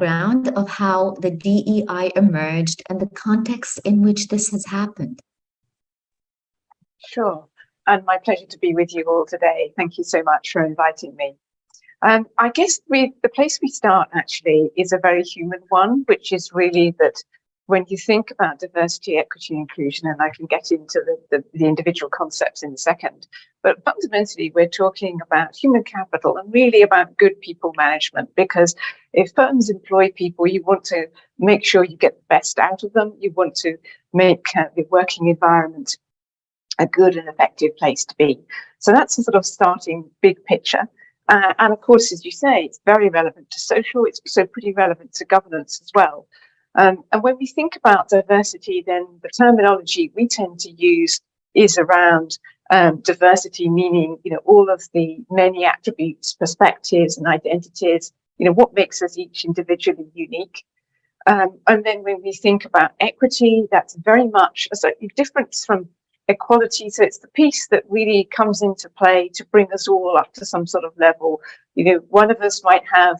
background of how the DEI emerged and the context in which this has happened? Sure, and my pleasure to be with you all today. Thank you so much for inviting me. I guess the place we start actually is a very human one, which is really that when you think about diversity, equity, and inclusion, and I can get into the individual concepts in a second, but fundamentally we're talking about human capital and really about good people management, because if firms employ people, you want to make sure you get the best out of them. You want to make the working environment a good and effective place to be. So that's a sort of starting big picture. And of course, as you say, it's very relevant to social. It's also pretty relevant to governance as well. And when we think about diversity, then the terminology we tend to use is around diversity, meaning, all of the many attributes, perspectives, and identities, what makes us each individually unique. And then when we think about equity, that's very much a slightly difference from equality. So it's the piece that really comes into play to bring us all up to some sort of level. One of us might have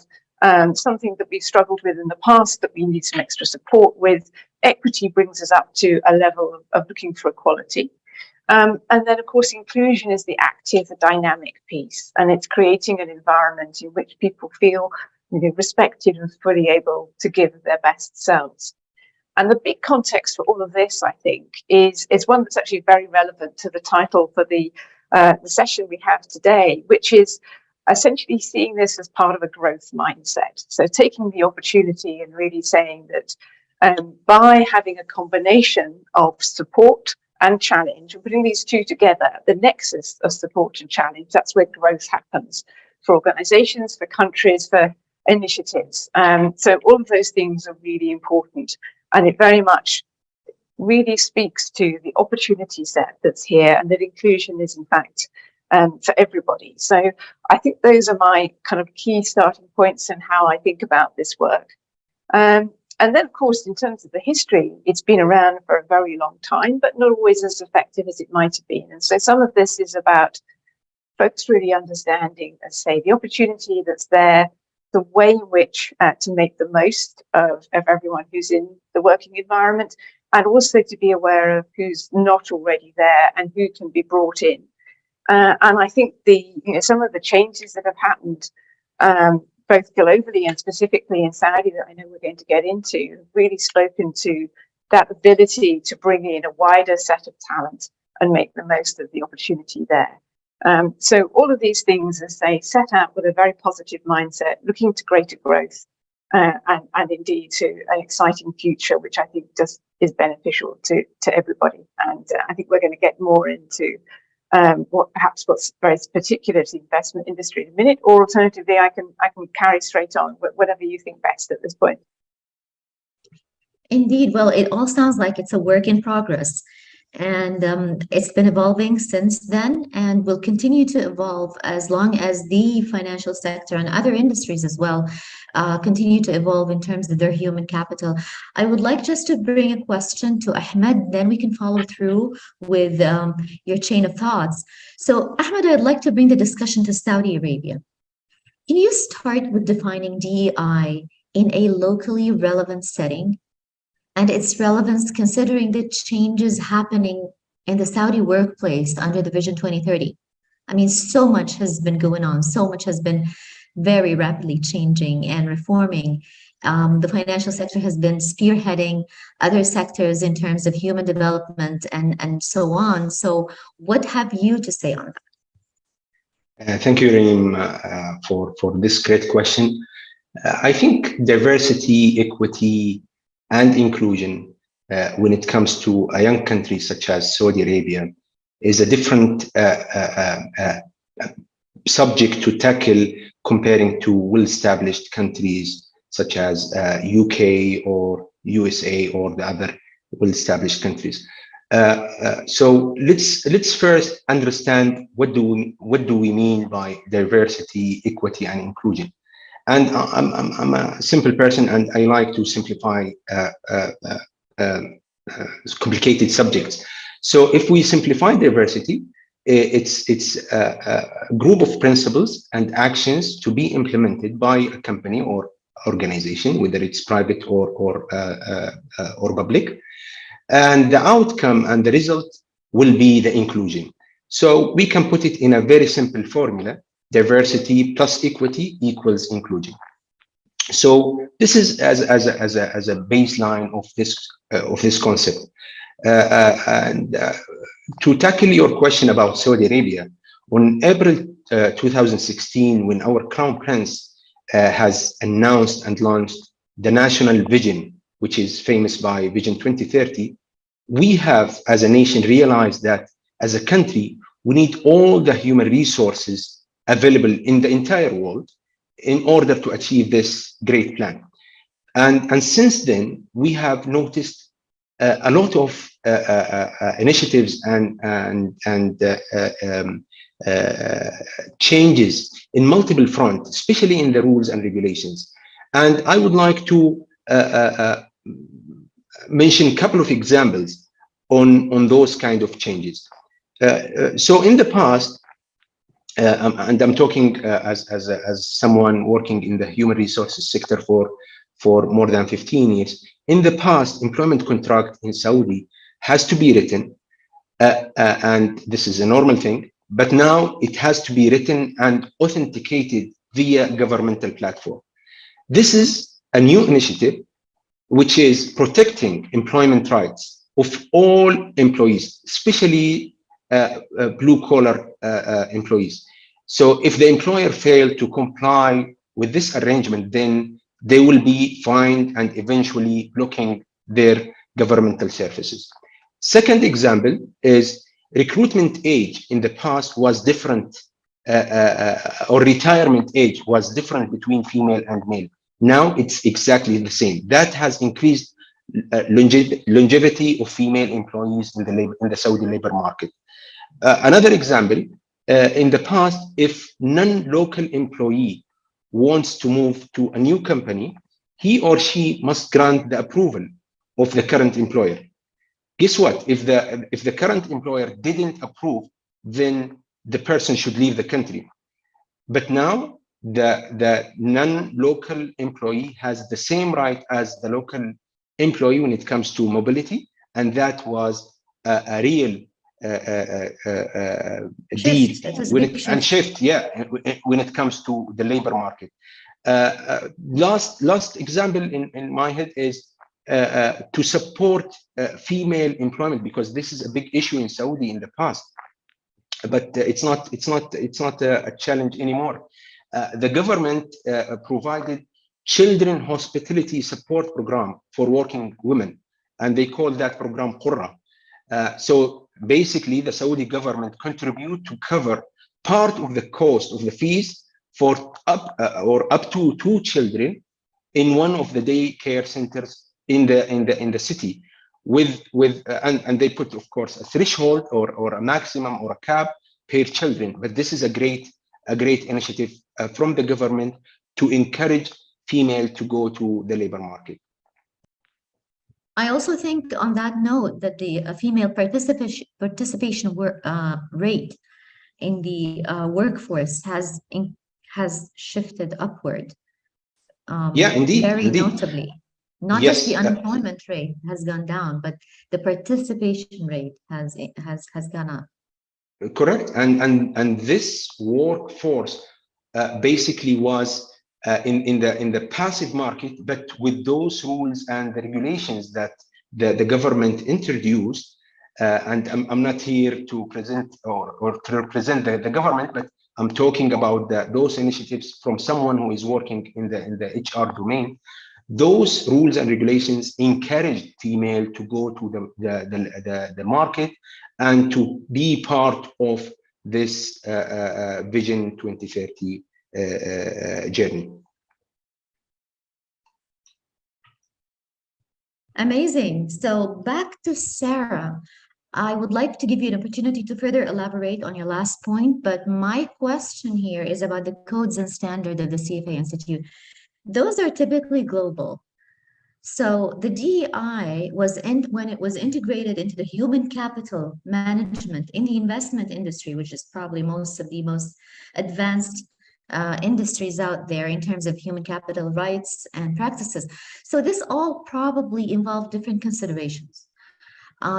something that we've struggled with in the past that we need some extra support with. Equity brings us up to a level of looking for equality. And then, of course, inclusion is the active, the dynamic piece, and it's creating an environment in which people feel respected and fully able to give their best selves. And the big context for all of this, I think, is one that's actually very relevant to the title for the session we have today, which is essentially seeing this as part of a growth mindset. So taking the opportunity and really saying that by having a combination of support and challenge, and putting these two together, the nexus of support and challenge, that's where growth happens for organizations, for countries, for initiatives. So all of those things are really important. And it very much really speaks to the opportunity set that's here, and that inclusion is, in fact, for everybody. So I think those are my kind of key starting points and how I think about this work. And then, of course, in terms of the history, it's been around for a very long time, but not always as effective as it might have been. And so some of this is about folks really understanding, as say, the opportunity that's there, the way in which to make the most of everyone who's in the working environment, and also to be aware of who's not already there and who can be brought in. And I think some of the changes that have happened, both globally and specifically in Saudi, that I know we're going to get into, have really spoken to that ability to bring in a wider set of talent and make the most of the opportunity there. So all of these things, as they set out with a very positive mindset, looking to greater growth and indeed to an exciting future, which I think just is beneficial to everybody. And I think we're going to get more into what's very particular to the investment industry in a minute, or alternatively, I can carry straight on, whatever you think best at this point. Indeed. Well, it all sounds like it's a work in progress. And it's been evolving since then and will continue to evolve as long as the financial sector and other industries as well continue to evolve in terms of their human capital. I would like just to bring a question to Ahmed, then we can follow through with your chain of thoughts. So Ahmed, I'd like to bring the discussion to Saudi Arabia. Can you start with defining DEI in a locally relevant setting, and its relevance considering the changes happening in the Saudi workplace under the Vision 2030? I mean, so much has been going on, so much has been very rapidly changing and reforming. The financial sector has been spearheading other sectors in terms of human development and so on. So what have you to say on that? Thank you, Reem, for this great question. I think diversity, equity, and inclusion, when it comes to a young country such as Saudi Arabia, is a different subject to tackle comparing to well-established countries such as UK or USA or the other well-established countries. So let's first understand what do we mean by diversity, equity, and inclusion. And I'm a simple person, and I like to simplify complicated subjects. So if we simplify diversity, it's a group of principles and actions to be implemented by a company or organization, whether it's private or public. And the outcome and the result will be the inclusion. So we can put it in a very simple formula: diversity plus equity equals inclusion. So this is as a baseline of this concept. And to tackle your question about Saudi Arabia, on April 2016, when our Crown Prince has announced and launched the national vision, which is famous by Vision 2030, we have, as a nation, realized that as a country, we need all the human resources available in the entire world in order to achieve this great plan. And since then, we have noticed a lot of initiatives and changes in multiple fronts, especially in the rules and regulations. And I would like to mention a couple of examples on those kind of changes. So in the past, and I'm talking as someone working in the human resources sector for more than 15 years. In the past, employment contract in Saudi has to be written, and this is a normal thing, but now it has to be written and authenticated via governmental platform. This is a new initiative which is protecting employment rights of all employees, especially blue-collar employees. So if the employer failed to comply with this arrangement, then they will be fined and eventually blocking their governmental services. Second example is recruitment age in the past was different, or retirement age was different between female and male. Now it's exactly the same. That has increased longevity of female employees in the Saudi labor market. Another example, in the past, if non-local employee wants to move to a new company, he or she must grant the approval of the current employer. Guess what? If the current employer didn't approve, then the person should leave the country. But now the non-local employee has the same right as the local employee when it comes to mobility, and that was a real deed and shift, yeah, when it comes to the labor market. Last example in my head is to support female employment, because this is a big issue in Saudi in the past, but it's not a challenge anymore. The government provided children hospitality support program for working women, and they call that program Qurra. So basically, the Saudi government contribute to cover part of the cost of the fees for up to 2 children in one of the daycare centers in the city, and they put, of course, a threshold or a maximum or a cap per children. But this is a great initiative from the government to encourage female to go to the labor market. I also think on that note that the female participation rate in the workforce has shifted upward. Yeah, indeed. Very notably. Not just the unemployment rate has gone down, but the participation rate has gone up. Correct, and this workforce basically was in the passive market, but with those rules and the regulations that the government introduced. And I'm not here to present or to represent the government, but I'm talking about those initiatives from someone who is working in the HR domain. Those rules and regulations encourage female to go to the market and to be part of this Vision 2030 journey. Amazing. So back to Sarah. I would like to give you an opportunity to further elaborate on your last point, but my question here is about the codes and standards of the CFA Institute. Those are typically global. So the DEI when it was integrated into the human capital management in the investment industry, which is probably most of the most advanced industries out there in terms of human capital rights and practices. So this all probably involve different considerations.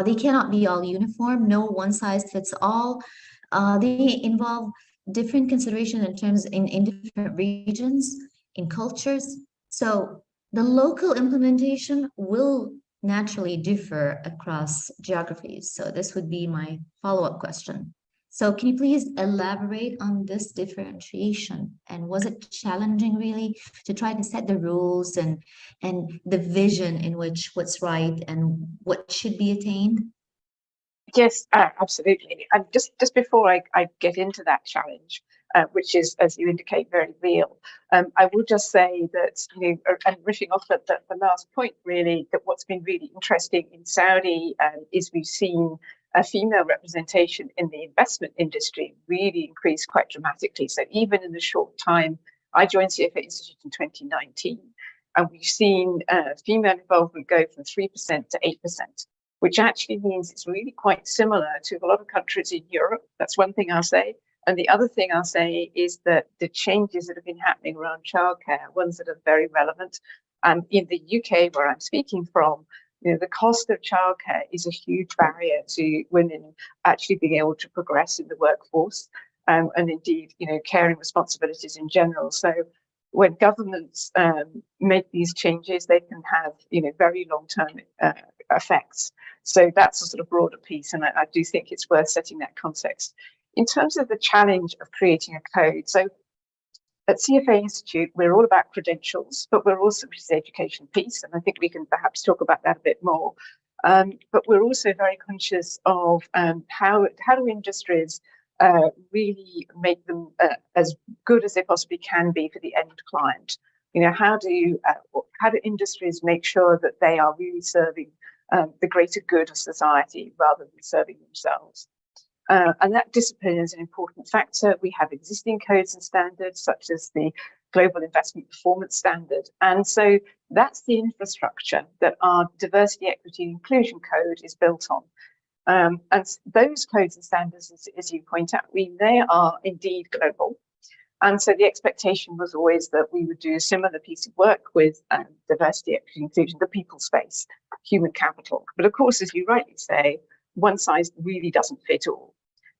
They cannot be all uniform, no one size fits all. They involve different consideration in terms in different regions, in cultures. So the local implementation will naturally differ across geographies. So this would be my follow-up question. So can you please elaborate on this differentiation? And was it challenging really to try to set the rules and the vision in which what's right and what should be attained? Yes, absolutely. And just before I get into that challenge, which is, as you indicate, very real, I will just say that, and riffing off at the last point, really, that what's been really interesting in Saudi is we've seen a female representation in the investment industry really increase quite dramatically. So even in the short time, I joined CFA Institute in 2019, and we've seen female involvement go from 3% to 8%. Which actually means it's really quite similar to a lot of countries in Europe. That's one thing I'll say. And the other thing I'll say is that the changes that have been happening around childcare, ones that are very relevant. In the UK, where I'm speaking from, the cost of childcare is a huge barrier to women actually being able to progress in the workforce, and indeed, caring responsibilities in general. So when governments make these changes, they can have, very long-term effects. So that's a sort of broader piece, and I do think it's worth setting that context. In terms of the challenge of creating a code, so at CFA Institute, we're all about credentials, but we're also, which is the education piece, and I think we can perhaps talk about that a bit more. But we're also very conscious of how do industries really make them as good as they possibly can be for the end client. How do industries make sure that they are really serving the greater good of society rather than serving themselves? And that discipline is an important factor. We have existing codes and standards, such as the Global Investment Performance Standard. And so that's the infrastructure that our Diversity, Equity, and Inclusion Code is built on. And those codes and standards, as you point out, they are indeed global. And so the expectation was always that we would do a similar piece of work with diversity, equity, inclusion, the people space, human capital. But of course, as you rightly say, one size really doesn't fit all.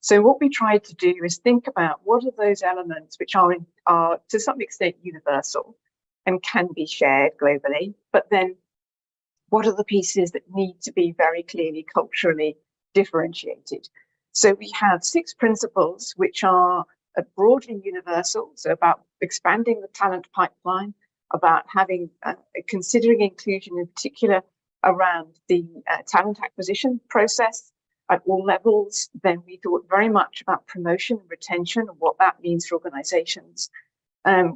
So what we tried to do is think about what are those elements which are to some extent universal and can be shared globally, but then what are the pieces that need to be very clearly culturally differentiated? So we have 6 principles which are broadly universal, so about expanding the talent pipeline, about having considering inclusion in particular around the talent acquisition process at all levels. Then we thought very much about promotion and retention and what that means for organizations.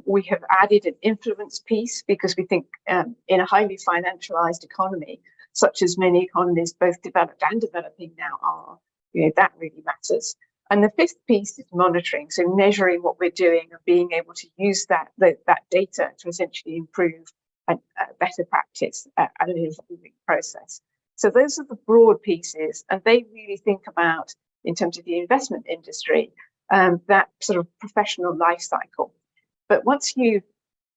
We have added an influence piece because we think in a highly financialized economy, such as many economies, both developed and developing now are, that really matters. And the 5th piece is monitoring, so measuring what we're doing and being able to use that data to essentially improve a better practice and an improving process. So those are the broad pieces, and they really think about, in terms of the investment industry, that sort of professional life cycle. But once you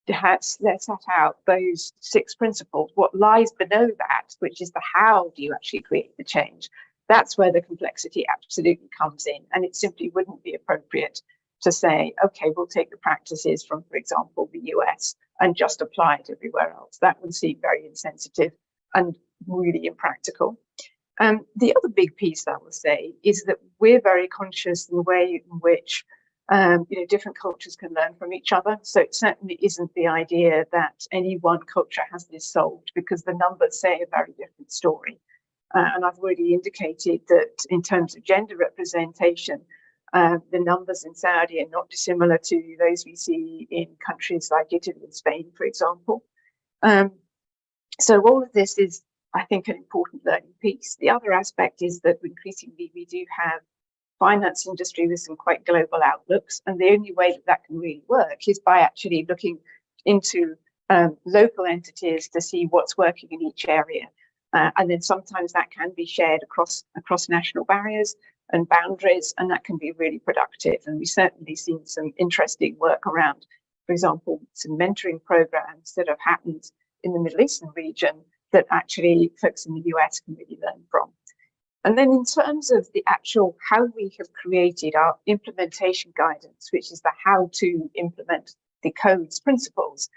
set out those 6 principles, what lies below that, which is the how do you actually create the change, that's where the complexity absolutely comes in. And it simply wouldn't be appropriate to say, okay, we'll take the practices from, for example, the US and just apply it everywhere else. That would seem very insensitive and really impractical. The other big piece I will say is that we're very conscious in the way in which different cultures can learn from each other. So it certainly isn't the idea that any one culture has this solved, because the numbers say a very different story. And I've already indicated that in terms of gender representation, the numbers in Saudi are not dissimilar to those we see in countries like Italy and Spain, for example. So all of this is, I think, an important learning piece. The other aspect is that increasingly we do have finance industry with some quite global outlooks, and the only way that that can really work is by actually looking into local entities to see what's working in each area. And then sometimes that can be shared across national barriers, and boundaries, and that can be really productive. And we've certainly seen some interesting work around, for example, some mentoring programs that have happened in the Middle Eastern region that actually folks in the US can really learn from. And then in terms of the actual how we have created our implementation guidance, which is the how to implement the code's principles,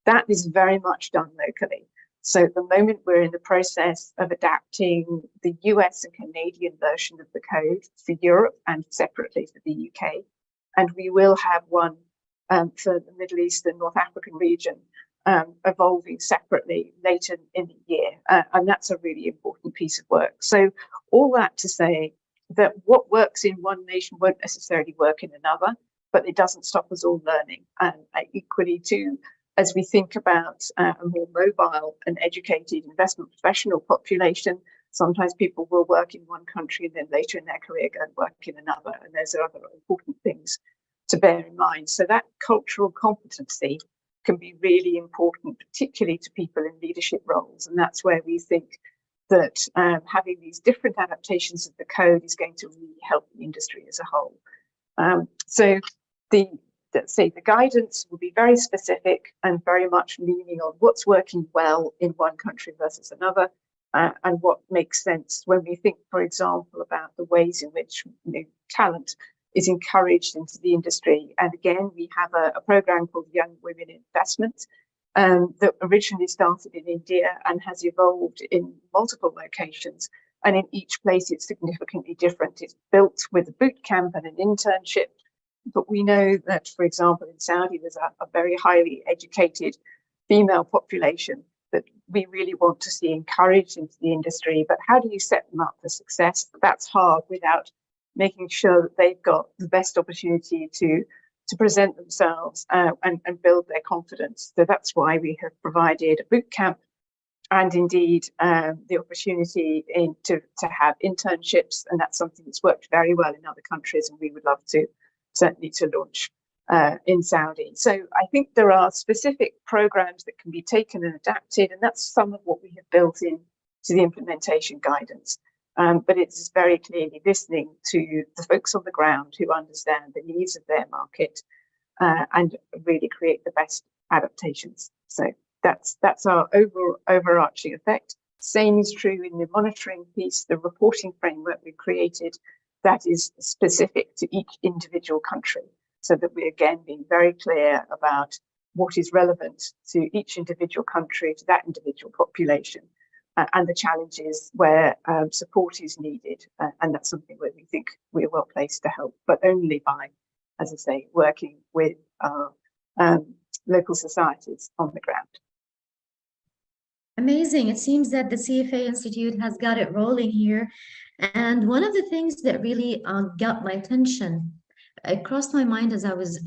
that is very much done locally. So at the moment, we're in the process of adapting the US and Canadian version of the code for Europe and separately for the UK. And we will have one for the Middle East and North African region evolving separately later in the year. And that's a really important piece of work. So all that to say that what works in one nation won't necessarily work in another, but it doesn't stop us all learning. And equally too, as we think about a more mobile and educated investment professional population, sometimes people will work in one country and then later in their career go and work in another. And there's other important things to bear in mind. So that cultural competency can be really important, particularly to people in leadership roles. And that's where we think that having these different adaptations of the code is going to really help the industry as a whole. So let's say the guidance will be very specific and very much leaning on what's working well in one country versus another, and what makes sense when we think, for example, about the ways in which talent is encouraged into the industry. And again, we have a program called Young Women in Investment that originally started in India and has evolved in multiple locations. And in each place, it's significantly different. It's built with a boot camp and an internship. But we know that, for example, in Saudi, there's a very highly educated female population that we really want to see encouraged into the industry. But how do you set them up for success? That's hard without making sure that they've got the best opportunity to present themselves and build their confidence. So that's why we have provided a boot camp and indeed the opportunity to have internships. And that's something that's worked very well in other countries, and we would love to certainly to launch in Saudi. So I think there are specific programs that can be taken and adapted, and that's some of what we have built in to the implementation guidance. But it's very clearly listening to the folks on the ground who understand the needs of their market and really create the best adaptations. So that's our overarching effect. Same is true in the monitoring piece, the reporting framework we've created that is specific to each individual country, so that we're again being very clear about what is relevant to each individual country, to that individual population, and the challenges where support is needed. And that's something where we think we're well placed to help, but only by, as I say, working with our local societies on the ground. Amazing. It seems that the CFA Institute has got it rolling here. And one of the things that really got my attention, it crossed my mind as I was,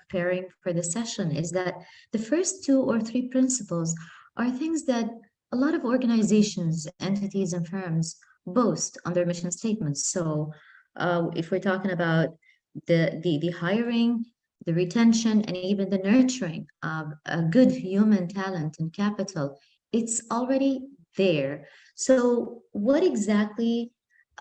preparing for the session, is that the first 2 or 3 principles are things that a lot of organizations, entities, and firms boast on their mission statements. So if we're talking about the hiring, the retention, and even the nurturing of a good human talent and capital, it's already there. So what exactly,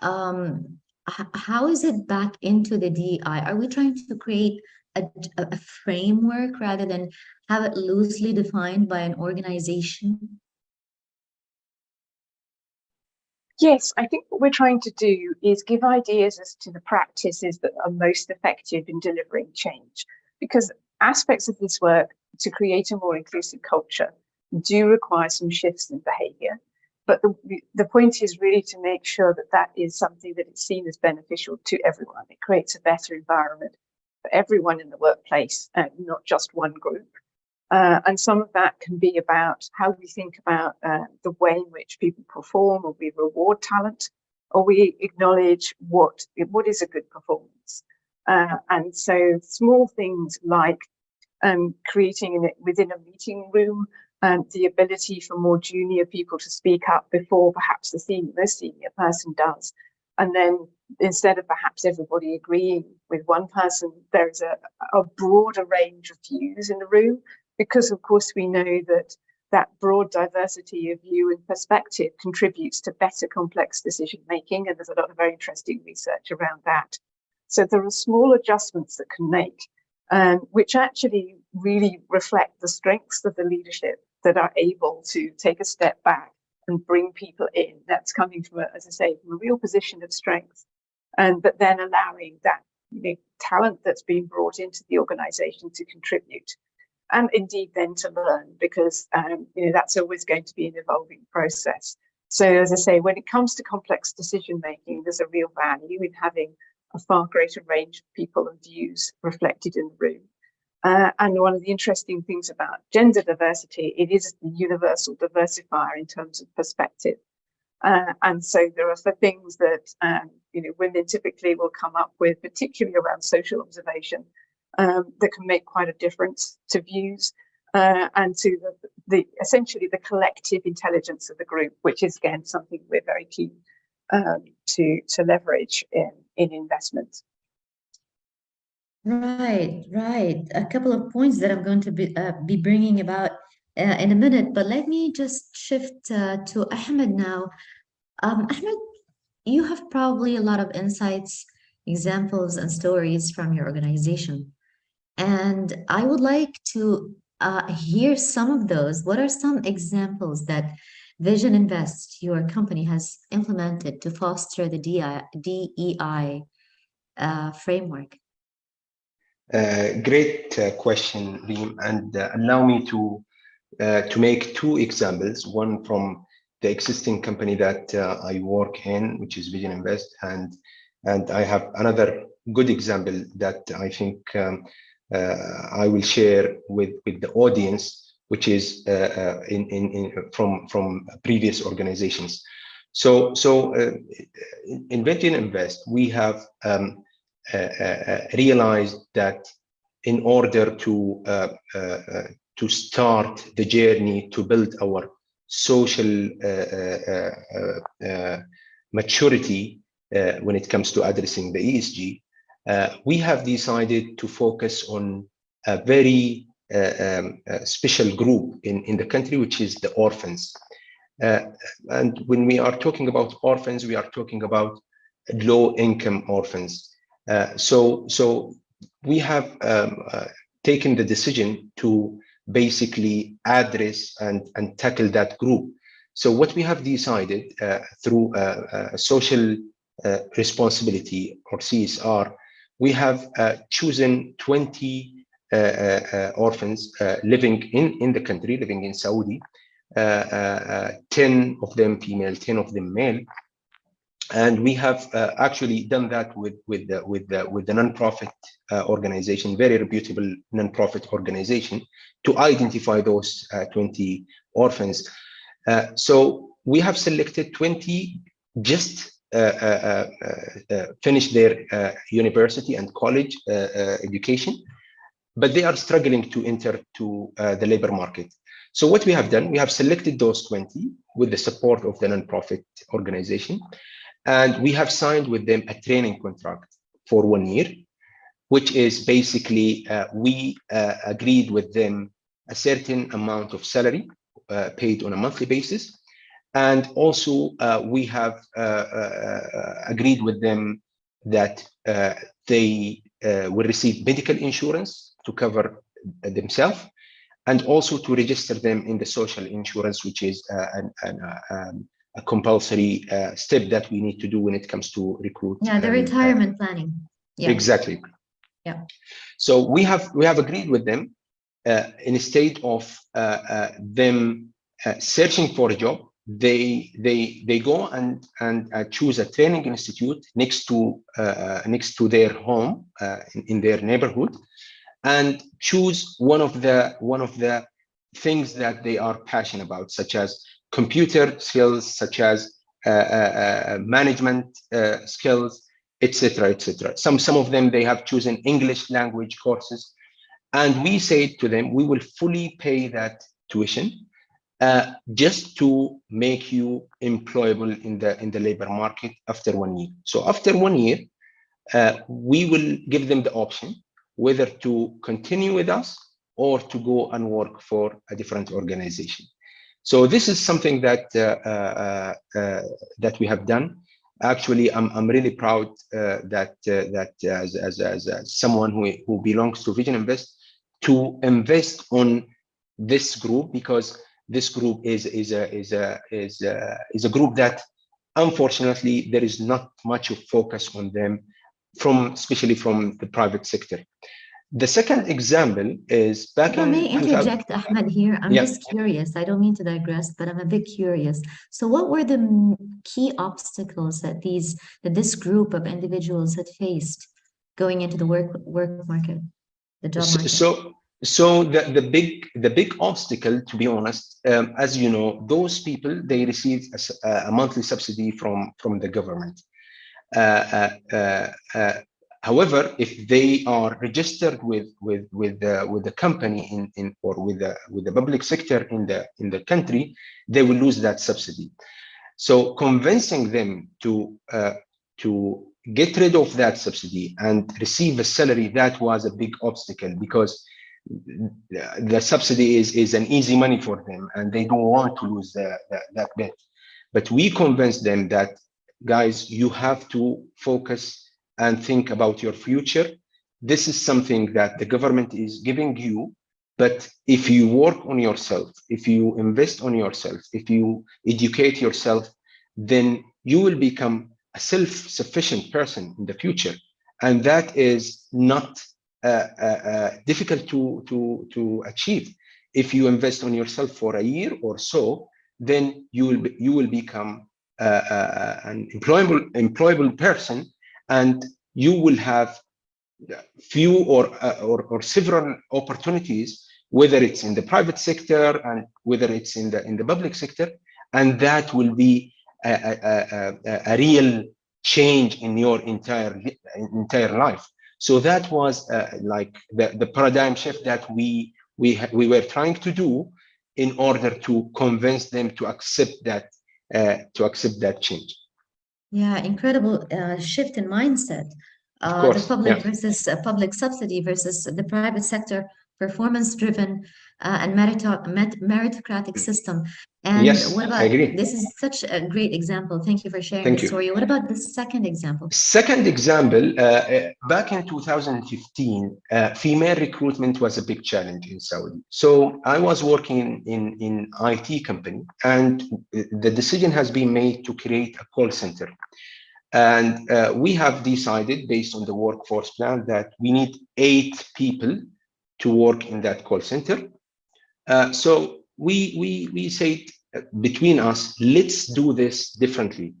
how is it back into the DEI? Are we trying to create a framework rather than have it loosely defined by an organization? Yes, I think what we're trying to do is give ideas as to the practices that are most effective in delivering change, because aspects of this work to create a more inclusive culture do require some shifts in behavior. But the point is really to make sure that that is something that is seen as beneficial to everyone. It creates a better environment for everyone in the workplace, not just one group. And some of that can be about how we think about the way in which people perform, or we reward talent, or we acknowledge what is a good performance. And so small things like creating within a meeting room the ability for more junior people to speak up before perhaps the most senior person does. And then instead of perhaps everybody agreeing with one person, there's a broader range of views in the room, because of course we know that that broad diversity of view and perspective contributes to better complex decision making, and there's a lot of very interesting research around that. So there are small adjustments that can make, which actually really reflect the strengths of the leadership that are able to take a step back and bring people in. That's coming from, as I say, from a real position of strength, but then allowing that talent that's been brought into the organisation to contribute, and indeed then to learn, because that's always going to be an evolving process. So as I say, when it comes to complex decision making, there's a real value in having a far greater range of people and views reflected in the room. And one of the interesting things about gender diversity, it is the universal diversifier in terms of perspective. And so there are some things that women typically will come up with, particularly around social observation, that can make quite a difference to views and to essentially the collective intelligence of the group, which is again something we're very keen to leverage in investment. Right. A couple of points that I'm going to be bringing about in a minute, but let me just shift to Ahmed now. Ahmed, you have probably a lot of insights, examples, and stories from your organization. And I would like to hear some of those. What are some examples that Vision Invest, your company, has implemented to foster the DEI framework? Great question, Reem, and allow me to make two examples. One from the existing company that I work in, which is Vision Invest, and I have another good example that I think I will share with the audience, which is from previous organizations. So in Vision Invest, we have realized that in order to start the journey to build our social maturity when it comes to addressing the ESG, we have decided to focus on a very special group in the country, which is the orphans. And when we are talking about orphans, we are talking about low-income orphans. So we have taken the decision to basically address and tackle that group. So what we have decided through social responsibility, or CSR, we have chosen 20 orphans living in the country, living in Saudi, 10 of them female, 10 of them male. And we have actually done that with the non-profit organization, very reputable non-profit organization, to identify those 20 orphans. So we have selected 20 just finished their university and college education, but they are struggling to enter to the labor market. So what we have done, we have selected those 20 with the support of the non-profit organization, and we have signed with them a training contract for 1 year, which is basically we agreed with them a certain amount of salary paid on a monthly basis. And also we have agreed with them that they will receive medical insurance to cover themselves, and also to register them in the social insurance, which is a compulsory step that we need to do when it comes to recruit. Yeah, the retirement planning. Yeah. Exactly. Yeah. So we have agreed with them in a state of them searching for a job. They go and choose a training institute next to their home in their neighborhood, and choose one of the things that they are passionate about, such as computer skills, such as management skills, etc., etc. Some of them, they have chosen English language courses, and we say to them, we will fully pay that tuition just to make you employable in the labor market after 1 year. So after 1 year, we will give them the option whether to continue with us or to go and work for a different organization. So this is something that that we have done. Actually, I'm really proud that as someone who belongs to Vision Invest, to invest on this group, because this group is a group that unfortunately there is not much of focus on them, especially from the private sector. The second example is back If I may interject, Ahmed, here, I'm Yeah. just curious. I don't mean to digress, but I'm a bit curious. So what were the key obstacles that this group of individuals had faced going into the work market, the job market? So the big obstacle, to be honest, as you know, those people, they receive a monthly subsidy from the government. However, if they are registered with the company or with the public sector in the country, they will lose that subsidy. So convincing them to get rid of that subsidy and receive a salary, that was a big obstacle, because the subsidy is an easy money for them and they don't want to lose that bit. But we convinced them that, guys, you have to focus and think about your future. This is something that the government is giving you, but if you work on yourself, if you invest on yourself, if you educate yourself, then you will become a self-sufficient person in the future. And that is not difficult to achieve. If you invest on yourself for a year or so, then you will become an employable person, and you will have few or several opportunities, whether it's in the private sector and whether it's in the public sector, and that will be a real change in your entire life. So that was like the paradigm shift that we were trying to do in order to convince them to accept that change. Yeah, incredible shift in mindset. Of course, the public versus public subsidy versus the private sector performance-driven and meritocratic system. And yes, what about, I agree. This is such a great example. Thank you for sharing Thank the you. story. What about the second example? Second example, back in 2015, female recruitment was a big challenge in Saudi. So I was working in IT company, and the decision has been made to create a call center. And we have decided, based on the workforce plan, that we need 8 people to work in that call center. So we said between us, let's do this differently.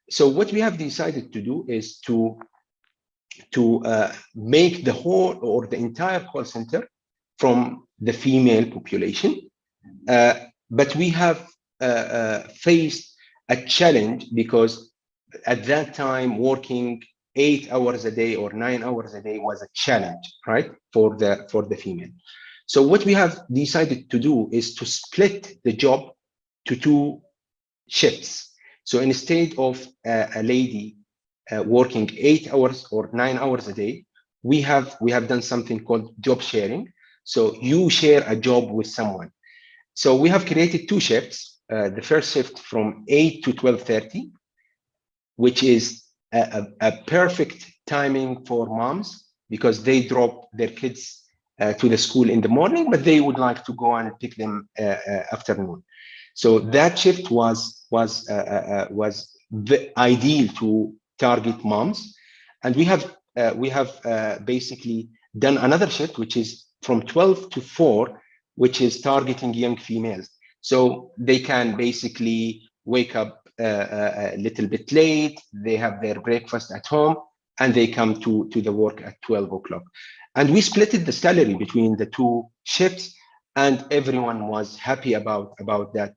So what we have decided to do is to make the whole or the entire call center from the female population. But we have faced a challenge, because at that time, working 8 hours a day or 9 hours a day was a challenge, right, for the female. So what we have decided to do is to split the job to 2 shifts. So instead of a lady working 8 hours or 9 hours a day, we have done something called job sharing. So you share a job with someone. So we have created 2 shifts. The first shift from 8 to 12:30, which is a perfect timing for moms, because they drop their kids to the school in the morning, but they would like to go and pick them afternoon. So that shift was the ideal to target moms. And we have basically done another shift, which is from 12 to 4, which is targeting young females. So they can basically wake up a little bit late, they have their breakfast at home, and they come to the work at 12 o'clock. And we splitted the salary between the 2 shifts, and everyone was happy about that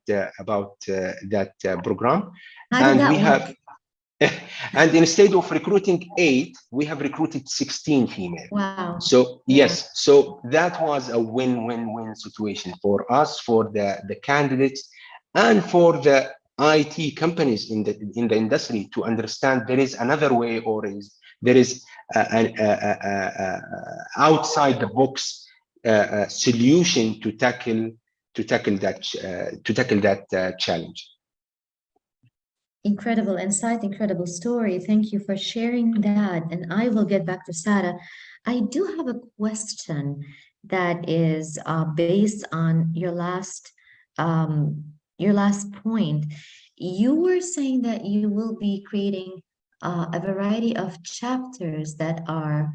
program. And we have and instead of recruiting 8, we have recruited 16 female. Wow. So yes, so that was a win-win-win situation for us, for the candidates, and for the IT companies in the industry to understand there is another way, or there is an outside the box solution to tackle to tackle that challenge. Incredible insight, incredible story. Thank you for sharing that. And I will get back to Sarah. I do have a question that is based on your last point. You were saying that you will be creating a variety of chapters that are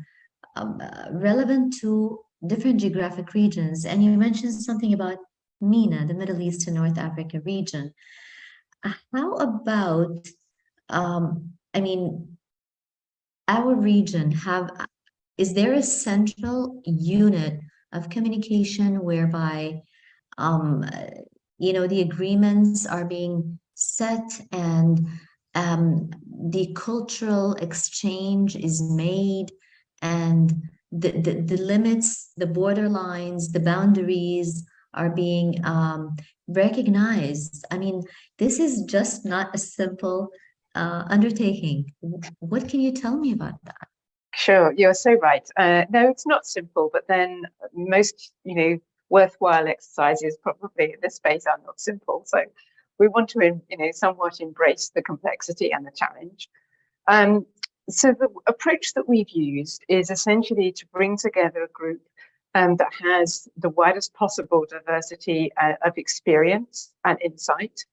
relevant to different geographic regions. And you mentioned something about MENA, the Middle East and North Africa region. How about, I mean, our region is there a central unit of communication whereby, the agreements are being set and the cultural exchange is made and the limits, the borderlines, the boundaries are being recognized? I mean, this is just not a simple undertaking. What can you tell me about that? Sure, you're so right. No, it's not simple, but then most, worthwhile exercises probably in this space are not simple. So we want to, somewhat embrace the complexity and the challenge. So the approach that we've used is essentially to bring together a group that has the widest possible diversity of experience and insight.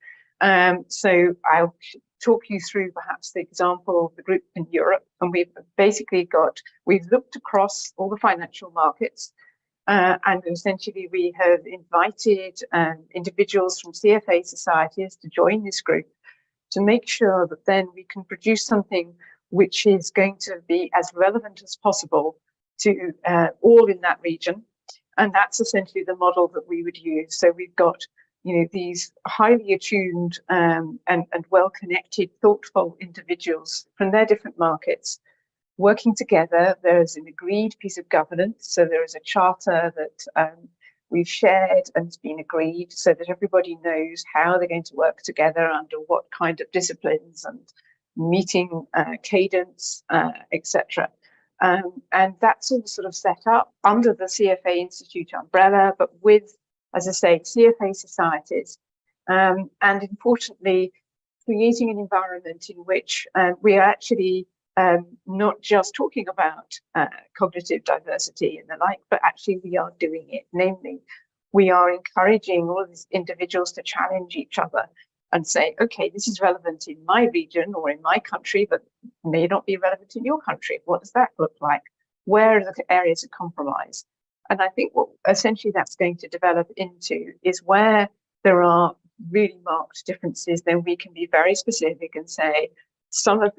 So I'll talk you through perhaps the example of the group in Europe. And we've looked across all the financial markets. And essentially we have invited individuals from CFA societies to join this group to make sure that then we can produce something which is going to be as relevant as possible to all in that region. And that's essentially the model that we would use. So we've got, these highly attuned and well-connected, thoughtful individuals from their different markets working together. There's an agreed piece of governance. So there is a charter that we've shared and it's been agreed so that everybody knows how they're going to work together under what kind of disciplines and meeting cadence, etc. And that's all sort of set up under the CFA Institute umbrella, but with, as I say, CFA societies. And importantly, creating an environment in which we are actually not just talking about cognitive diversity and the like, but actually we are doing it. Namely, we are encouraging all of these individuals to challenge each other and say, okay, this is relevant in my region or in my country, but may not be relevant in your country. What does that look like? Where are the areas of compromise? And I think what essentially that's going to develop into is where there are really marked differences, then we can be very specific and say some of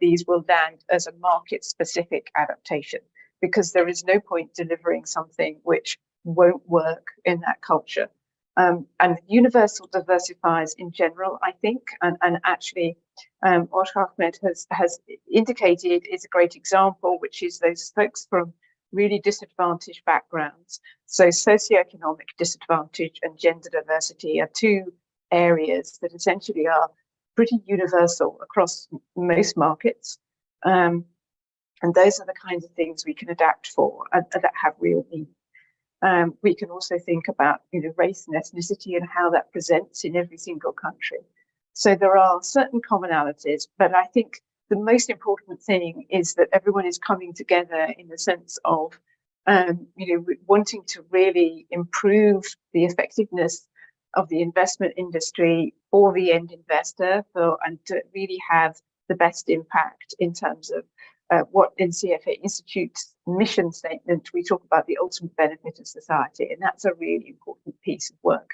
these will land as a market-specific adaptation, because there is no point delivering something which won't work in that culture. And universal diversifiers in general, I think, and actually what Ahmed has indicated is a great example, which is those folks from really disadvantaged backgrounds. So socioeconomic disadvantage and gender diversity are two areas that essentially are pretty universal across most markets. And those are the kinds of things we can adapt for and that have real need. We can also think about race and ethnicity and how that presents in every single country. So there are certain commonalities, but I think the most important thing is that everyone is coming together in the sense of wanting to really improve the effectiveness of the investment industry for the end investor, and to really have the best impact in terms of what in CFA Institute's mission statement, we talk about the ultimate benefit of society, and that's a really important piece of work.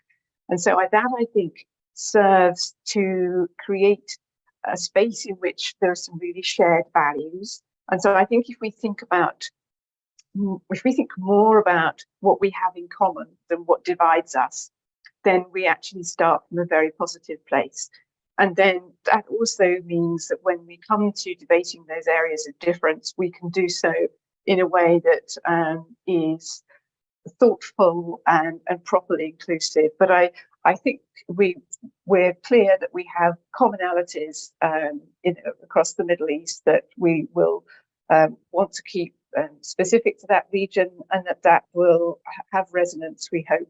And so that, I think, serves to create a space in which there are some really shared values. And so I think if we think more about what we have in common than what divides us, then we actually start from a very positive place. And then that also means that when we come to debating those areas of difference, we can do so in a way that is thoughtful and properly inclusive. But I think we're clear that we have commonalities across the Middle East that we will want to keep specific to that region, and that will have resonance, we hope,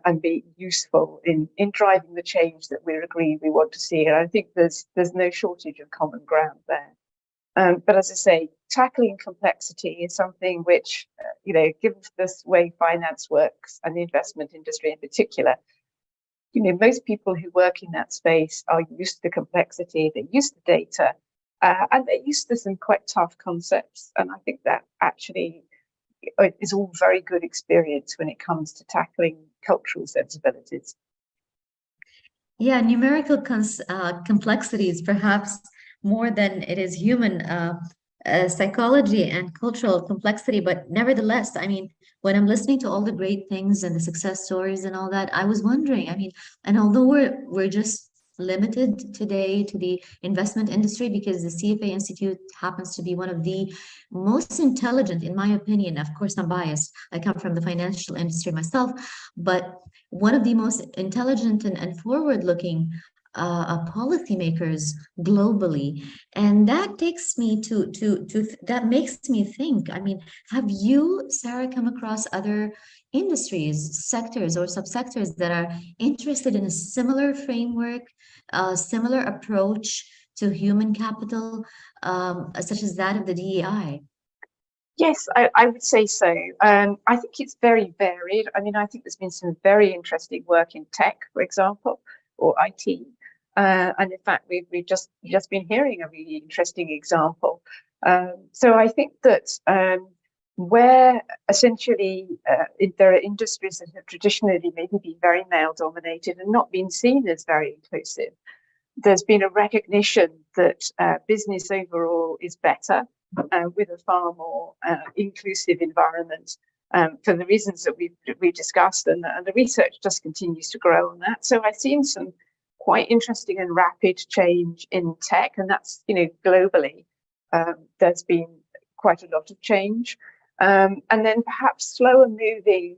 and be useful in driving the change that we agree we want to see. And I think there's no shortage of common ground there. But as I say, tackling complexity is something which, given this way finance works and the investment industry in particular, most people who work in that space are used to complexity, they're used to data, and they're used to some quite tough concepts. And I think that actually is all very good experience when it comes to tackling cultural sensibilities. Yeah, numerical complexity is perhaps more than it is human psychology and cultural complexity. But nevertheless, I mean, when I'm listening to all the great things and the success stories and all that, I was wondering, I mean, and although we're just limited today to the investment industry because the CFA Institute happens to be one of the most intelligent, in my opinion. Of course, I'm biased. I come from the financial industry myself, but one of the most intelligent and forward-looking policymakers globally. And that takes me that makes me think, I mean, have you, Sarah, come across other industries, sectors or subsectors that are interested in a similar framework, similar approach to human capital, such as that of the DEI? Yes, I would say so. I think it's very varied. I mean, I think there's been some very interesting work in tech, for example, or IT. And in fact, we've just been hearing a really interesting example. So I think that where essentially there are industries that have traditionally maybe been very male dominated and not been seen as very inclusive, there's been a recognition that business overall is better with a far more inclusive environment for the reasons that we've discussed, and the research just continues to grow on that. So I've seen some quite interesting and rapid change in tech, and that's, globally, there's been quite a lot of change. And then perhaps slower moving,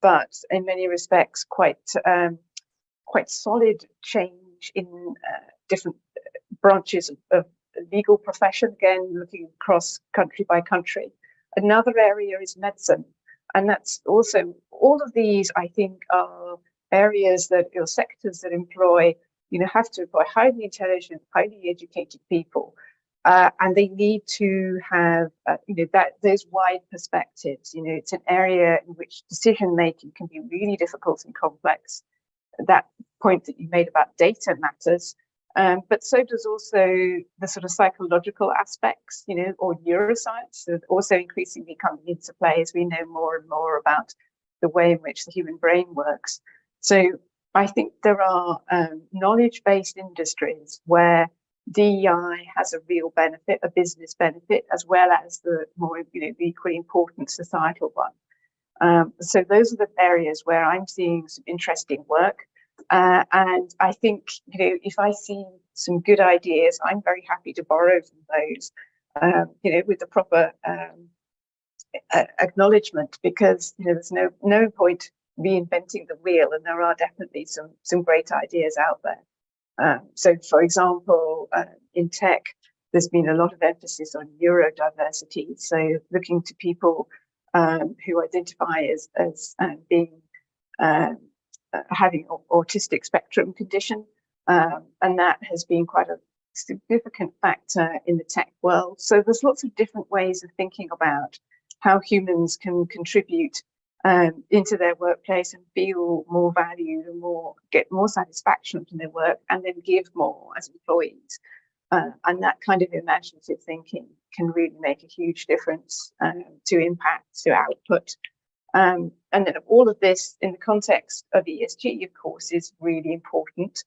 but in many respects quite solid change in different branches of the legal profession, again, looking across country by country. Another area is medicine. And that's also, all of these, I think, are areas that, sectors that employ, have to employ highly intelligent, highly educated people. And they need to have, those wide perspectives. It's an area in which decision making can be really difficult and complex. That point that you made about data matters, but so does also the sort of psychological aspects, or neuroscience, that also increasingly coming into play as we know more and more about the way in which the human brain works. So I think there are knowledge-based industries where DEI has a real benefit, a business benefit, as well as the more, the equally important societal one. So those are the areas where I'm seeing some interesting work. And I think, if I see some good ideas, I'm very happy to borrow from those, with the proper acknowledgement, because, there's no point reinventing the wheel, and there are definitely some great ideas out there. So, for example, in tech, there's been a lot of emphasis on neurodiversity. So looking to people who identify as being having autistic spectrum condition, and that has been quite a significant factor in the tech world. So there's lots of different ways of thinking about how humans can contribute into their workplace and feel more valued and get more satisfaction from their work, and then give more as employees. And that kind of imaginative thinking can really make a huge difference to impact, to output. And then all of this in the context of ESG, of course, is really important.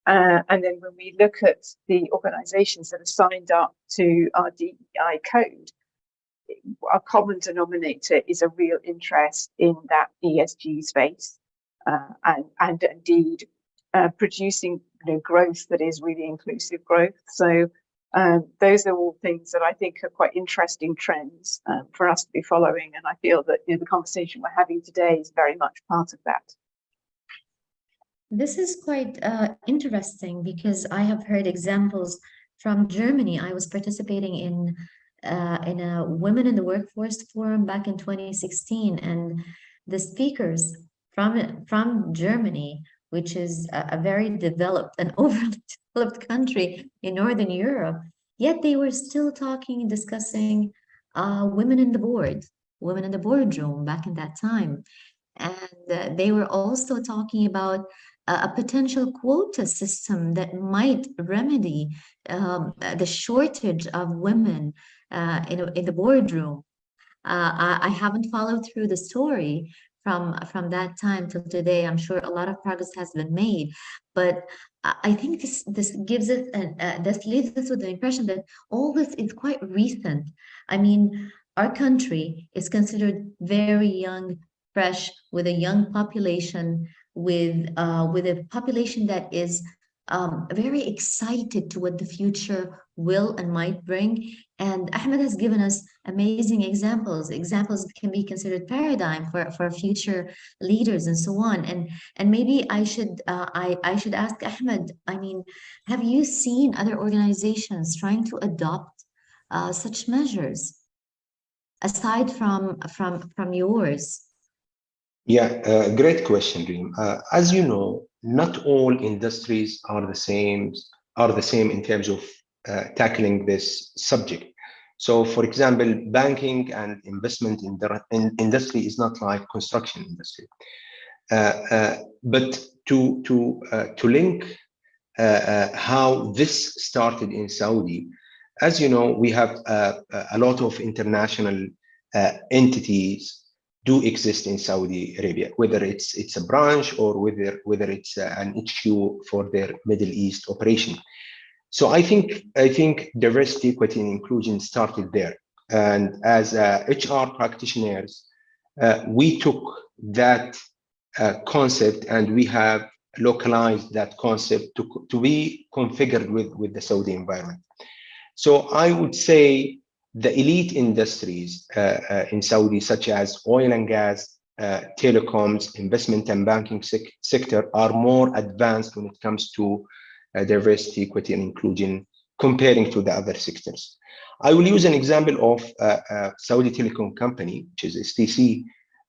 And then when we look at the organizations that are signed up to our DEI code, our common denominator is a real interest in that ESG space, and indeed producing growth that is really inclusive growth. So those are all things that I think are quite interesting trends for us to be following, and I feel that the conversation we're having today is very much part of that. This is quite interesting, because I have heard examples from Germany. I was participating in a Women in the Workforce forum back in 2016, and the speakers from Germany, which is a very developed and overly developed country in Northern Europe, yet they were still talking and discussing women in the board, women in the boardroom back in that time. And they were also talking about a potential quota system that might remedy the shortage of women in the boardroom. I haven't followed through the story from that time till today. I'm sure a lot of progress has been made, but I think this gives us this leaves us with the impression that all this is quite recent. I mean, our country is considered very young, fresh, with a young population, with a population that is very excited to what the future will and might bring. And Ahmed has given us amazing examples that can be considered paradigm for future leaders and so on. And maybe I should ask Ahmed, I mean, have you seen other organizations trying to adopt such measures aside from yours? Yeah, great question, Reem. As you know, not all industries are the same in terms of tackling this subject. So, for example, banking and investment in industry is not like construction industry. But to link how this started in Saudi, as you know, we have a lot of international entities do exist in Saudi Arabia, whether it's a branch or whether it's an HQ for their Middle East operation. So I think diversity, equity, and inclusion started there. And as HR practitioners, we took that concept and we have localized that concept to be configured with the Saudi environment. So I would say the elite industries in Saudi, such as oil and gas, telecoms, investment and banking sector, are more advanced when it comes to diversity, equity, and inclusion comparing to the other sectors. I will use an example of Saudi Telecom Company, which is STC,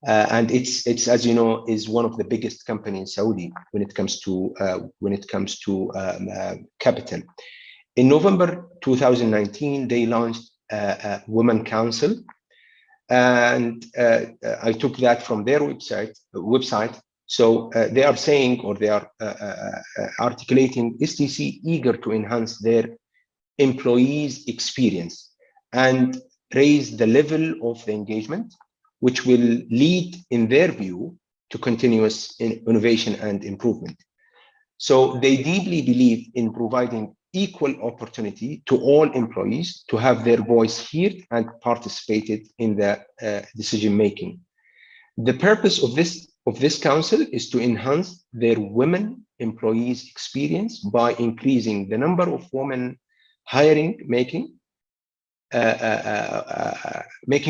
and it's as you know is one of the biggest companies in Saudi when it comes to capital. In November 2019, they launched a Women Council, and I took that from their website. So they are saying, or they are articulating, STC eager to enhance their employees' experience and raise the level of the engagement, which will lead, in their view, to continuous innovation and improvement. So they deeply believe in providing equal opportunity to all employees to have their voice heard and participated in the decision making. The purpose of this council is to enhance their women employees' experience by increasing the number of women hiring, making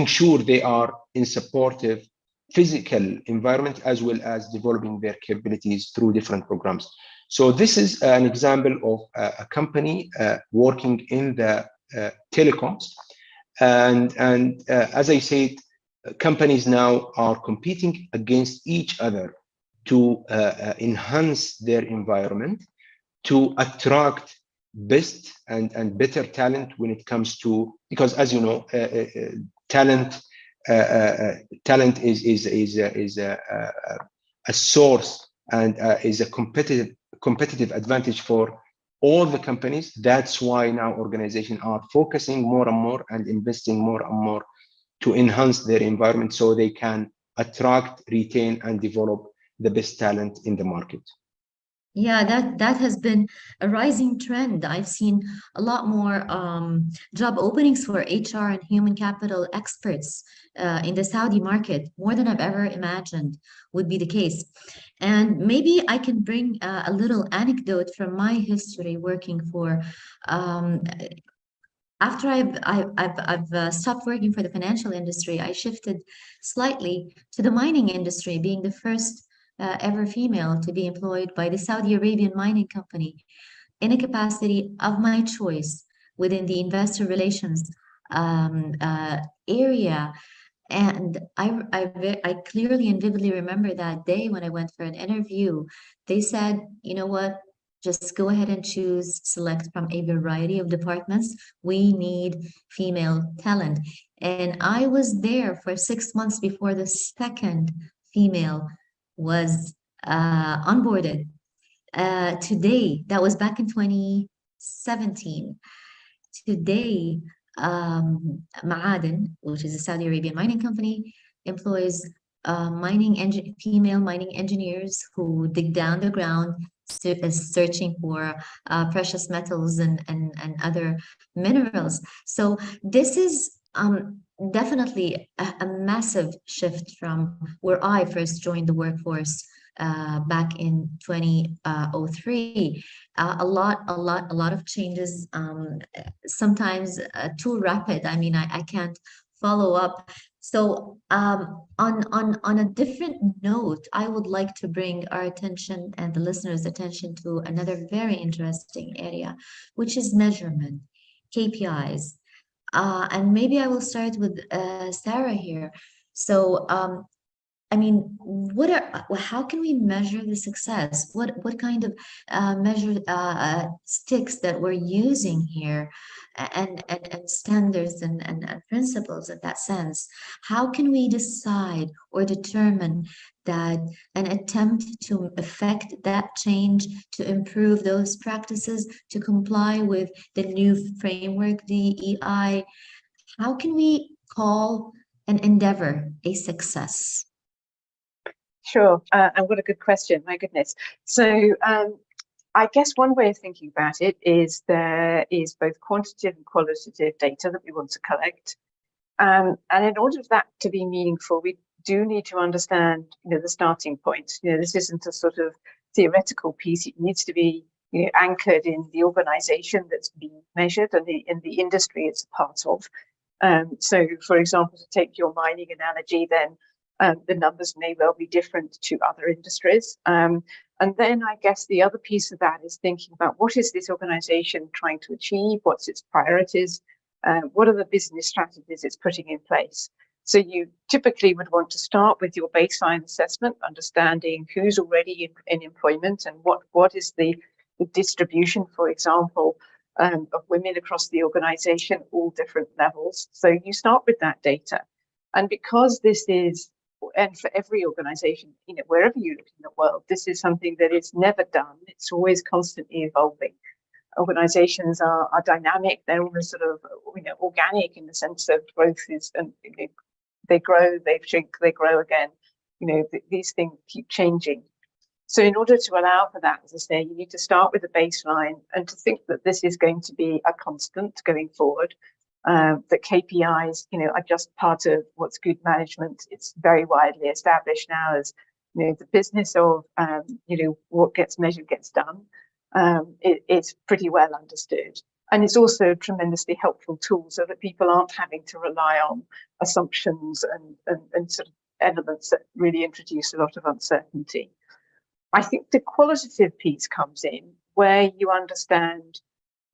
sure they are in supportive physical environment, as well as developing their capabilities through different programs. So this is an example of a company working in the telecoms, and as I said, companies now are competing against each other to enhance their environment, to attract best and better talent when it comes to, because as you know, talent is a source and is a competitive advantage for all the companies. That's why now organizations are focusing more and more and investing more and more to enhance their environment so they can attract, retain, and develop the best talent in the market. Yeah, that has been a rising trend. I've seen a lot more job openings for HR and human capital experts in the Saudi market, more than I've ever imagined would be the case. And maybe I can bring a little anecdote from my history working for. After I've stopped working for the financial industry, I shifted slightly to the mining industry, being the first ever female to be employed by the Saudi Arabian mining company in a capacity of my choice within the investor relations area. And I clearly and vividly remember that day when I went for an interview. They said, you know what, just go ahead and select from a variety of departments. We need female talent. And I was there for 6 months before the second female was onboarded. Today, that was back in 2017. Today, Ma'aden, which is a Saudi Arabian mining company, employs female mining engineers who dig down the ground, searching for precious metals and other minerals. So this is definitely a massive shift from where I first joined the workforce back in 2003. A lot of changes, sometimes too rapid. I mean, I can't follow up. So on a different note, I would like to bring our attention and the listeners' attention to another very interesting area, which is measurement, KPIs. And maybe I will start with Sarah here. So I mean, how can we measure the success? What kind of measure sticks that we're using here, and standards and principles in that sense? How can we decide or determine that an attempt to affect that change, to improve those practices, to comply with the new framework, DEI, how can we call an endeavor a success? Sure, and what a good question, my goodness. So I guess one way of thinking about it is there is both quantitative and qualitative data that we want to collect. And in order for that to be meaningful, we do need to understand, the starting point. This isn't a sort of theoretical piece. It needs to be, anchored in the organization that's being measured and in the industry it's a part of. So, for example, to take your mining analogy, then the numbers may well be different to other industries. And then I guess the other piece of that is thinking about what is this organization trying to achieve? What's its priorities? What are the business strategies it's putting in place? So you typically would want to start with your baseline assessment, understanding who's already in employment and what is the distribution, for example, of women across the organization, all different levels. So you start with that data. And because this is, and for every organization, wherever you look in the world, this is something that is never done. It's always constantly evolving. Organizations are dynamic. They're almost sort of, organic in the sense of growth is, and they grow, they shrink, they grow again. These things keep changing. So in order to allow for that, as I say, you need to start with a baseline and to think that this is going to be a constant going forward. That KPIs, are just part of what's good management. It's very widely established now as, the business of, what gets measured gets done. It's pretty well understood. And it's also a tremendously helpful tool so that people aren't having to rely on assumptions and sort of elements that really introduce a lot of uncertainty. I think the qualitative piece comes in where you understand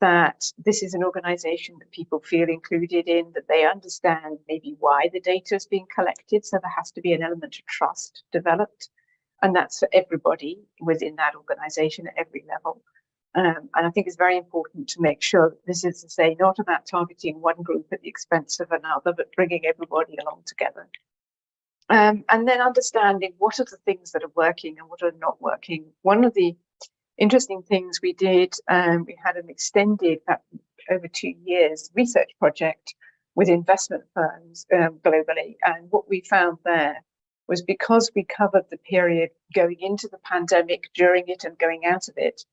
that this is an organization that people feel included in, that they understand maybe why the data is being collected. So there has to be an element of trust developed. And that's for everybody within that organization at every level. And I think it's very important to make sure that this is to say not about targeting one group at the expense of another, but bringing everybody along together. And then understanding what are the things that are working and what are not working. One of the interesting things we did, we had an extended, over 2 years, research project with investment firms globally. And what we found there was because we covered the period going into the pandemic, during it and going out of it,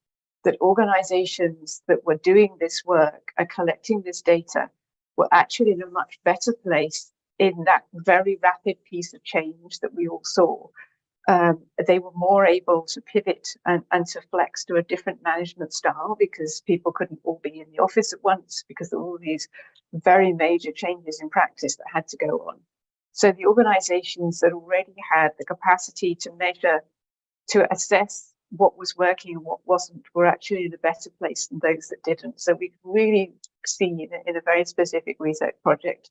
that organizations that were doing this work and collecting this data were actually in a much better place in that very rapid piece of change that we all saw. They were more able to pivot and to flex to a different management style because people couldn't all be in the office at once because of all these very major changes in practice that had to go on. So the organizations that already had the capacity to measure, to assess what was working and what wasn't, were actually in a better place than those that didn't. So we really see in a very specific research project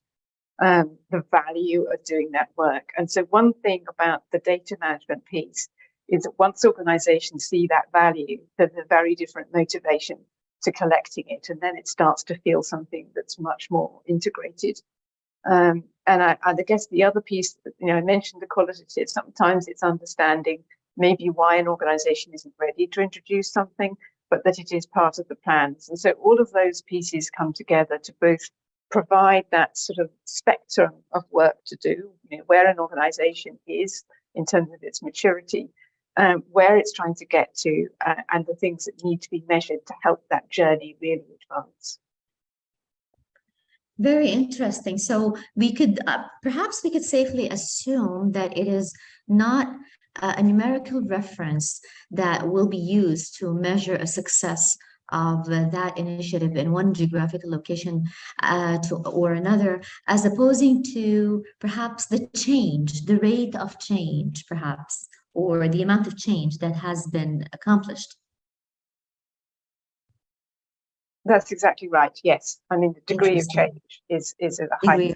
the value of doing that work. And so one thing about the data management piece is that once organizations see that value, there's a very different motivation to collecting it. And then it starts to feel something that's much more integrated. And I guess the other piece, I mentioned the qualitative, sometimes it's understanding maybe why an organization isn't ready to introduce something, but that it is part of the plans. And so all of those pieces come together to both provide that sort of spectrum of work to do, where an organization is in terms of its maturity, where it's trying to get to, and the things that need to be measured to help that journey really advance. Very interesting. So we could perhaps we could safely assume that it is not a numerical reference that will be used to measure a success of that initiative in one geographical location or another, as opposing to perhaps the change, the rate of change, perhaps, or the amount of change that has been accomplished. That's exactly right. Yes. I mean, the degree of change is a high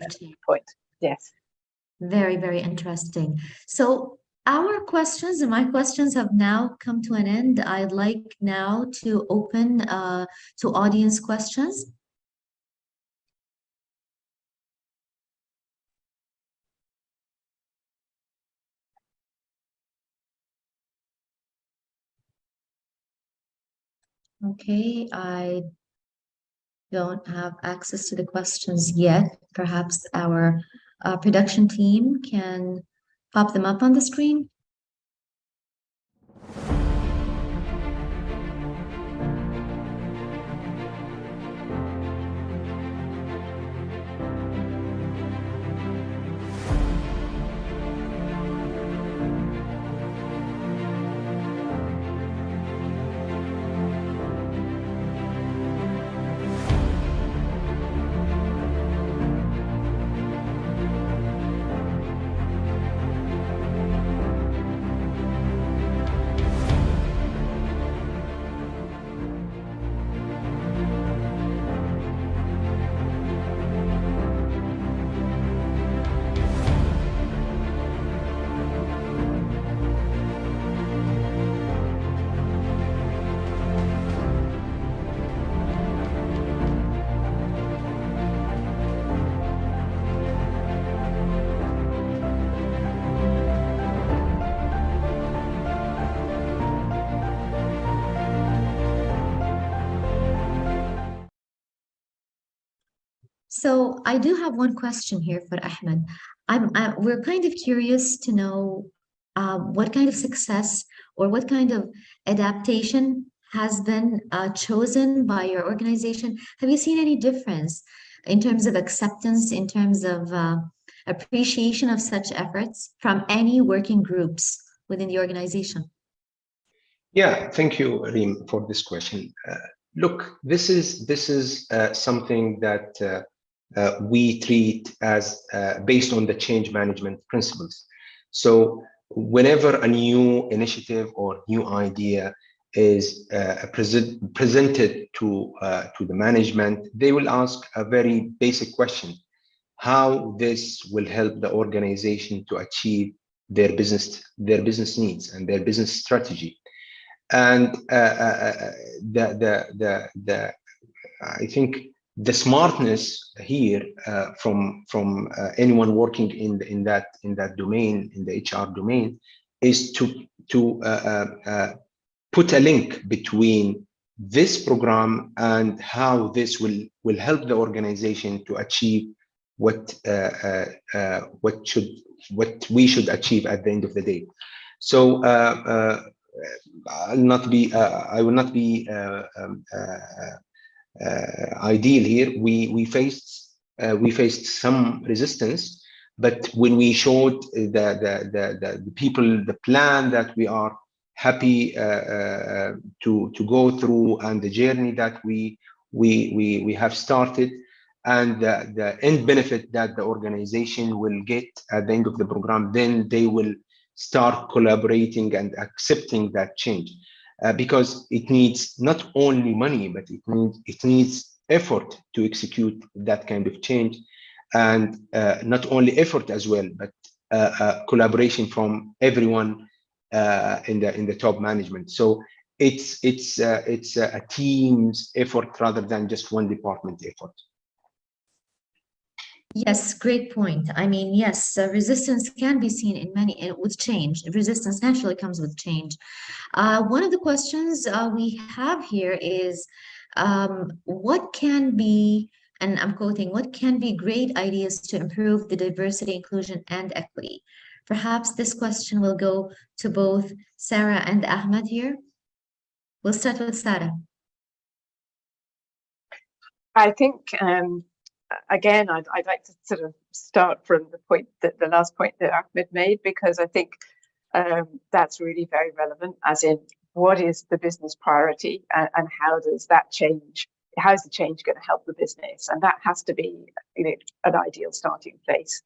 point. Yes. Very, very interesting. So our questions and my questions have now come to an end. I'd like now to open to audience questions. Okay, I don't have access to the questions yet. Perhaps our production team can pop them up on the screen. So I do have one question here for Ahmed. We're kind of curious to know what kind of success or what kind of adaptation has been chosen by your organization. Have you seen any difference in terms of acceptance, in terms of appreciation of such efforts from any working groups within the organization? Yeah, thank you, Reem, for this question. Look, this is something that we treat as based on the change management principles. So whenever a new initiative or new idea is presented to the management, they will ask a very basic question: how this will help the organization to achieve their business needs and their business strategy. And I think the smartness here from anyone working in that domain, in the HR domain, is to put a link between this program and how this will help the organization to achieve what we should achieve at the end of the day. So I will not be ideal here. We faced some resistance, but when we showed the people the plan that we are happy to go through, and the journey that we have started, and the end benefit that the organization will get at the end of the program, then they will start collaborating and accepting that change, because it needs not only money, but it needs effort to execute that kind of change. and not only effort as well, but collaboration from everyone in the top management. So it's a team's effort rather than just one department effort. Yes, great point. I mean, yes, resistance can be seen in many, with change. Resistance naturally comes with change. One of the questions we have here is, what can be, and I'm quoting, what can be great ideas to improve the diversity, inclusion, and equity? Perhaps this question will go to both Sarah and Ahmed here. We'll start with Sarah. I think, again, I'd like to sort of start from the last point that Ahmed made, because I think that's really very relevant, as in what is the business priority and how does that change? How is the change going to help the business? And that has to be, you know, an ideal starting place.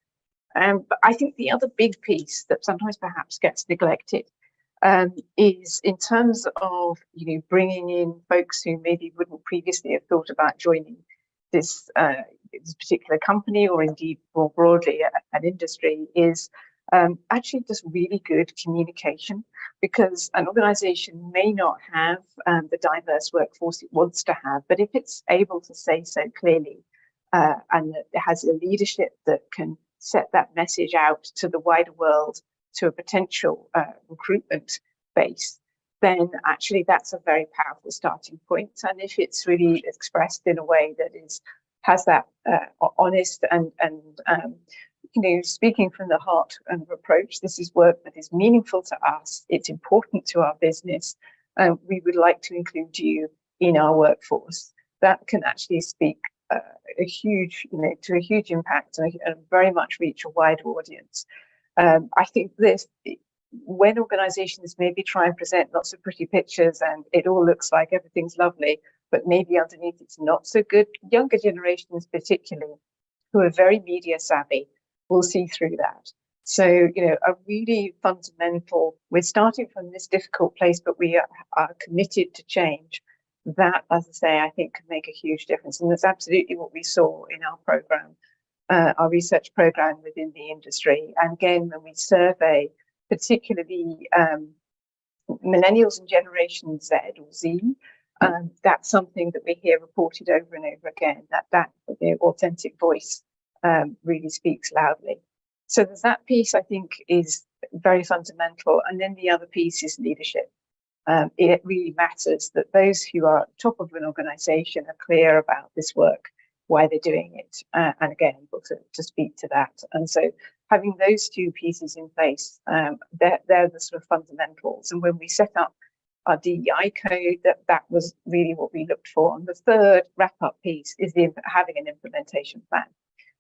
But I think the other big piece that sometimes perhaps gets neglected is in terms of, you know, bringing in folks who maybe wouldn't previously have thought about joining this particular company, or indeed more broadly an industry, is actually just really good communication, because an organization may not have the diverse workforce it wants to have, but if it's able to say so clearly and that it has a leadership that can set that message out to the wider world, to a potential recruitment base, then actually that's a very powerful starting point. And if it's really expressed in a way that has that honest and you know, speaking from the heart and approach, this is work that is meaningful to us, it's important to our business, we would like to include you in our workforce, that can actually speak a huge, you know, to a huge impact and very much reach a wider audience. I think when organizations maybe try and present lots of pretty pictures and it all looks like everything's lovely, but maybe underneath it's not so good, younger generations particularly, who are very media savvy, will see through that. So, you know, a really fundamental, we're starting from this difficult place, but we are committed to change. That, as I say, I think can make a huge difference. And that's absolutely what we saw in our program, our research program within the industry. And again, when we survey particularly millennials and Generation Z or Z, that's something that we hear reported over and over again, that you know, authentic voice really speaks loudly. So there's that piece I think is very fundamental. And then the other piece is leadership. It really matters that those who are at the top of an organization are clear about this work, why they're doing it, and again, able to speak to that. And so having those two pieces in place, they're the sort of fundamentals. And when we set up our DEI code, that was really what we looked for. And the third wrap-up piece is having an implementation plan,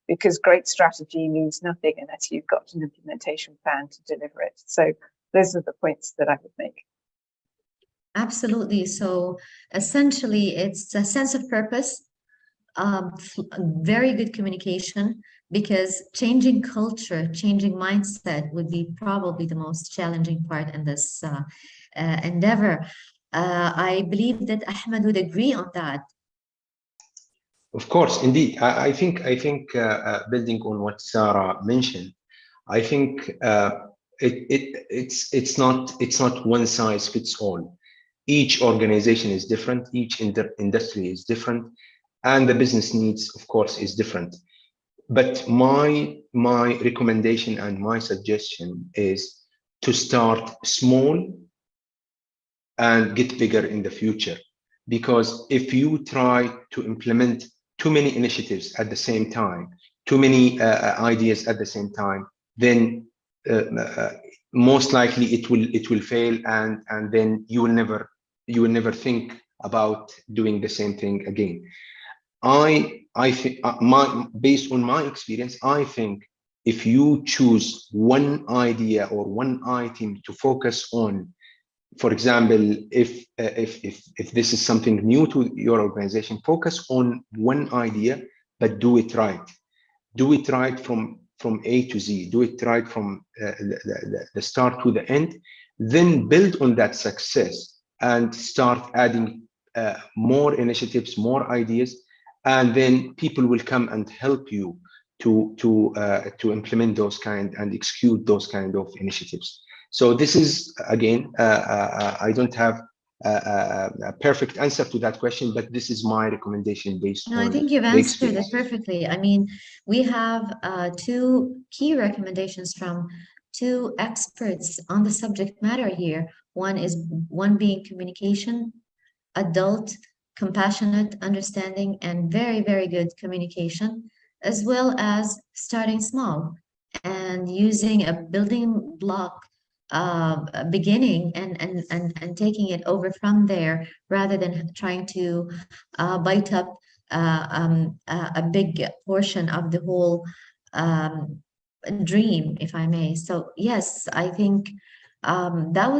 because great strategy means nothing unless you've got an implementation plan to deliver it. So those are the points that I would make. Absolutely. So essentially, it's a sense of purpose, very good communication, because changing culture, changing mindset would be probably the most challenging part in this endeavor. I believe that Ahmed would agree on that. Of course, indeed. I think building on what Sarah mentioned, I think it's not one size fits all. Each organization is different, each industry is different, and the business needs, of course, is different. But my recommendation and my suggestion is to start small and get bigger in the future. Because if you try to implement too many initiatives at the same time, too many ideas at the same time, then most likely it will fail, and then you will never think about doing the same thing again. I think based on my experience, I think if you choose one idea or one item to focus on, for example, if this is something new to your organization, focus on one idea, but do it right. Do it right from A to Z. Do it right from the start to the end. Then build on that success and start adding more initiatives, more ideas, and then people will come and help you to implement those kind and execute those kind of initiatives. So this is again, I don't have a perfect answer to that question, but this is my recommendation based No, I on think you've the answered it experience. perfectly. I mean, we have two key recommendations from two experts on the subject matter here. One being communication, adult, compassionate, understanding, and very, very good communication, as well as starting small and using a building block beginning and taking it over from there rather than trying to bite up a big portion of the whole dream, if I may. So yes, I think that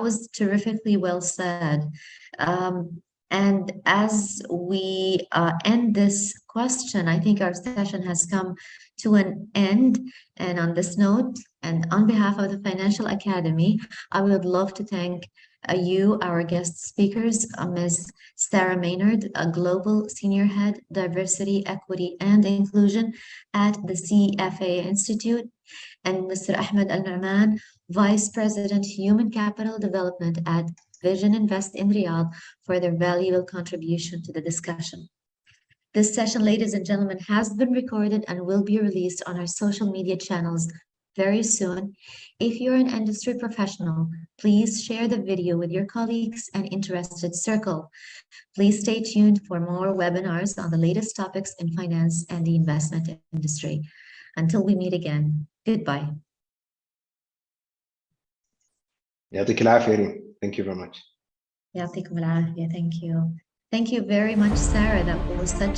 was terrifically well said. And as we end this question, I think our session has come to an end. And on this note, and on behalf of the Financial Academy, I would love to thank you, our guest speakers, Ms. Sarah Maynard, a Global Senior Head, Diversity, Equity, and Inclusion at the CFA Institute, and Mr. Ahmed Al-Nu'man, Vice President, Human Capital Development at Vision Invest in Riyadh, for their valuable contribution to the discussion. This session, ladies and gentlemen, has been recorded and will be released on our social media channels very soon. If you're an industry professional, please share the video with your colleagues and interested circle. Please stay tuned for more webinars on the latest topics in finance and the investment industry. Until we meet again, goodbye. يعطيك العافية. Thank you very much. يعطيكم العافية. Thank you. Thank you very much, Sarah. That was such